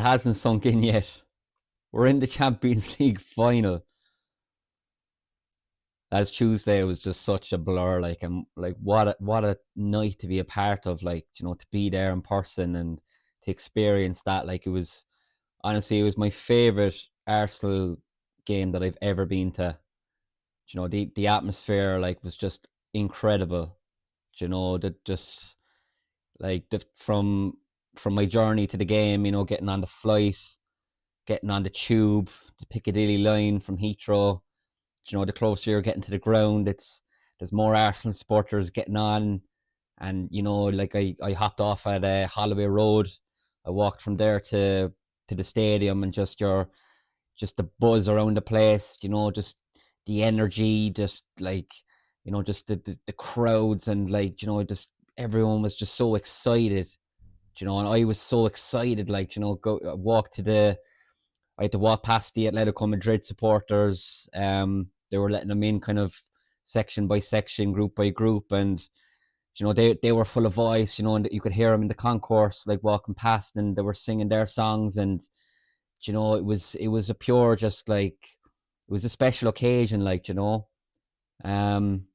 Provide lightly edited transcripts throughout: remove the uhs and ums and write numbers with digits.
hasn't sunk in yet. We're in the Champions League final. As Tuesday was just such a blur, like, and like what a night to be a part of, like, to be there in person and to experience that. Like, it was honestly, it was my favorite Arsenal game that I've ever been to. The atmosphere, like, was just incredible. That just like from my journey to the game, getting on the flight, getting on the tube, the Piccadilly line from Heathrow. The closer you're getting to the ground, there's more Arsenal supporters getting on. And like, I hopped off at Holloway Road. I walked from there to the stadium, and just the buzz around the place, just the energy, just like, just the crowds, and like, just everyone was just so excited, and I was so excited, like, go walk to the I had to walk past the Atletico Madrid supporters. They were letting them in kind of section by section, group by group, and they were full of voice, and you could hear them in the concourse, like, walking past, and they were singing their songs. And it was a pure, just like, it was a special occasion, like, um,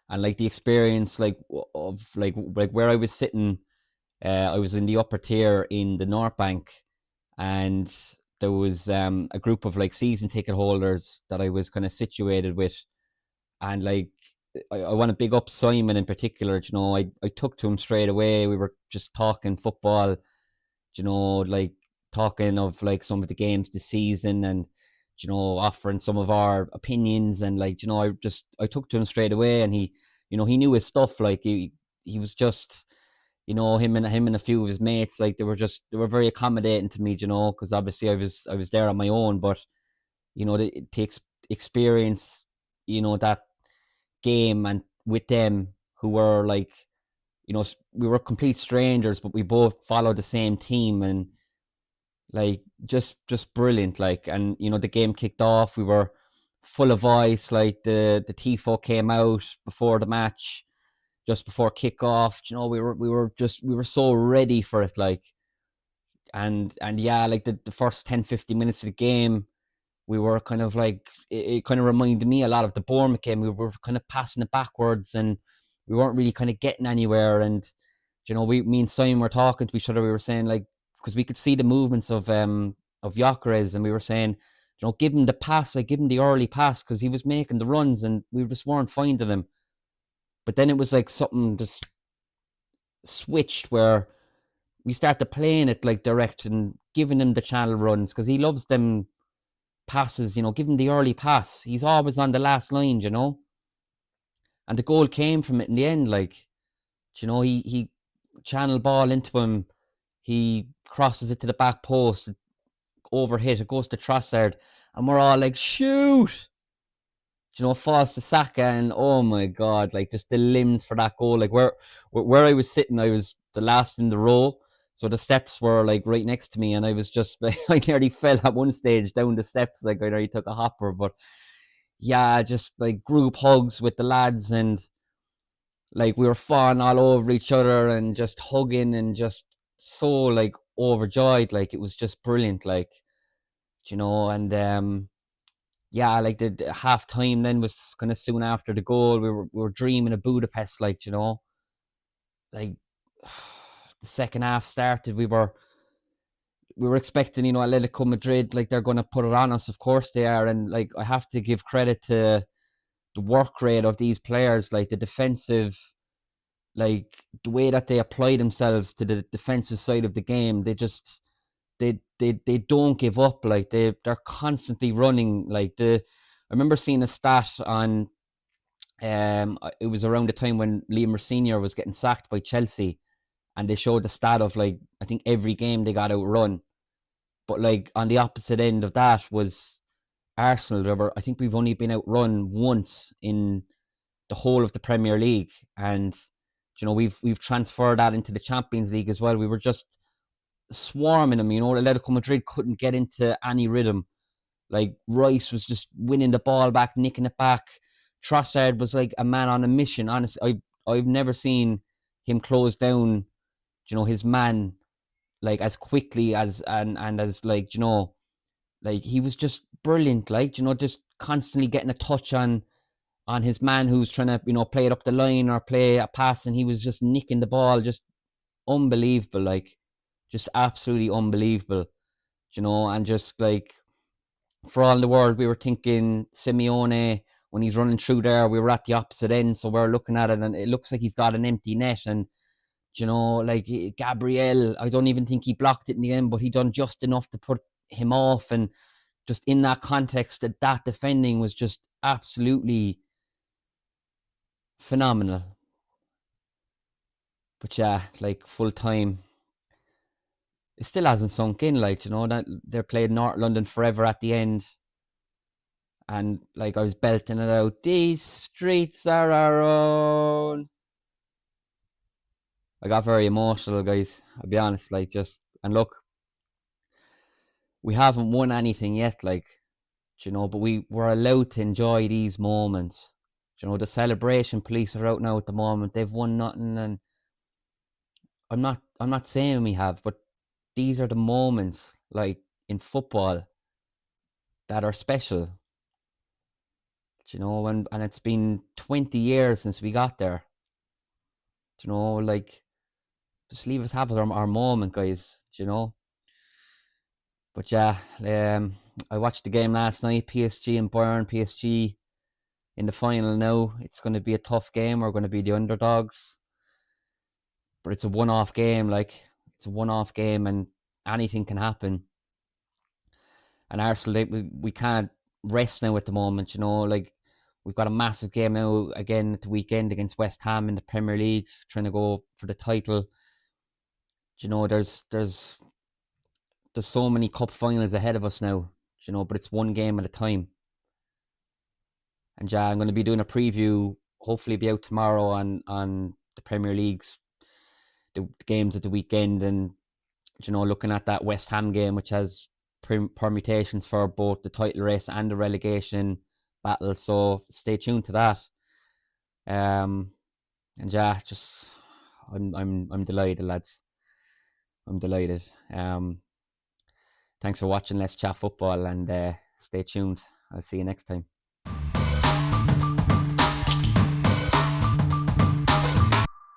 and like the experience, like, of like where I was sitting. I was in the upper tier in the North Bank, and there was a group of like season ticket holders that I was kind of situated with. And like, I want to big up Simon in particular. I took to him straight away. We were just talking football, like, talking of like some of the games this season, and offering some of our opinions. And like, I took to him straight away, and he knew his stuff. Like, he was just, him and a few of his mates, like, they were very accommodating to me, because obviously I was there on my own. But to experience, that game, and with them, who were like, we were complete strangers, but we both followed the same team. And like, just brilliant. Like, and the game kicked off. We were full of voice. Like, the tifo came out before the match, just before kickoff. We were so ready for it. Like, and yeah, like, the first 10-15 minutes of the game, we were kind of like, it kind of reminded me a lot of the Bournemouth game. We were kind of passing it backwards, and we weren't really kind of getting anywhere. And me and Simon were talking to each other. We were saying, like, because we could see the movements of Gyökeres, and we were saying, give him the pass, like, give him the early pass, because he was making the runs, and we just weren't finding him. But then it was like something just switched, where we started playing it like direct, and giving him the channel runs, because he loves them passes. Give him the early pass. He's always on the last line, and the goal came from it in the end. Like, he channel ball into him. He crosses it to the back post, overhit. It goes to Trossard, and we're all like, shoot! Falls to Saka, and oh my god, like, just the limbs for that goal. Like, where I was sitting, I was the last in the row, so the steps were like right next to me, and I was just like, I nearly fell at one stage down the steps. Like, I nearly took a hopper. But yeah, just like group hugs with the lads, and like, we were falling all over each other, and just hugging, and just so like overjoyed. Like, it was just brilliant. Like, and yeah, like, the half time then was kind of soon after the goal. We were dreaming of Budapest, like, like, the second half started. We were expecting, Atletico Madrid, like, they're going to put it on us. Of course they are. And like, I have to give credit to the work rate of these players, like the defensive, like, the way that they apply themselves to the defensive side of the game. They don't give up. Like, they're constantly running. Like, I remember seeing a stat on, it was around the time when Liam Senior was getting sacked by Chelsea, and they showed the stat of, like, I think every game they got outrun. But like, on the opposite end of that was Arsenal. I think we've only been outrun once in the whole of the Premier League. And we've transferred that into the Champions League as well. We were just swarming them. Atletico Madrid couldn't get into any rhythm. Like, Rice was just winning the ball back, nicking it back. Trossard was like a man on a mission. Honestly, I've never seen him close down, his man like as quickly as and as like like he was just brilliant. Like just constantly getting a touch on his man who's trying to play it up the line or play a pass, and he was just nicking the ball, just unbelievable. Like just absolutely unbelievable. And just like for all in the world, we were thinking Simeone when he's running through there. We were at the opposite end, so we're looking at it, and it looks like he's got an empty net. And like Gabriel, I don't even think he blocked it in the end, but he done just enough to put him off. And just in that context, that defending was just absolutely phenomenal. But yeah, like full time, it still hasn't sunk in. Like that they're playing North London forever at the end. And like I was belting it out, these streets are our own. I got very emotional, guys. I'll be honest, like and look, we haven't won anything yet, like, but we were allowed to enjoy these moments. The celebration police are out now at the moment. They've won nothing, and I'm not saying we have, but these are the moments, like in football, that are special. And it's been 20 years since we got there. Like, just leave us have our moment, guys. But yeah, I watched the game last night, PSG and Bayern. PSG in the final now. It's going to be a tough game. We're going to be the underdogs. But it's a one-off game, like, it's a one-off game, and anything can happen. And Arsenal, we can't rest now at the moment, like, we've got a massive game now again at the weekend against West Ham in the Premier League, trying to go for the title. There's so many cup finals ahead of us now, but it's one game at a time. And yeah, I'm going to be doing a preview, hopefully be out tomorrow on the Premier League's the games at the weekend, and looking at that West Ham game, which has permutations for both the title race and the relegation battle. So stay tuned to that. And yeah, just I'm delighted, lads. I'm delighted. Thanks for watching Let's Chat Football, and stay tuned. I'll see you next time.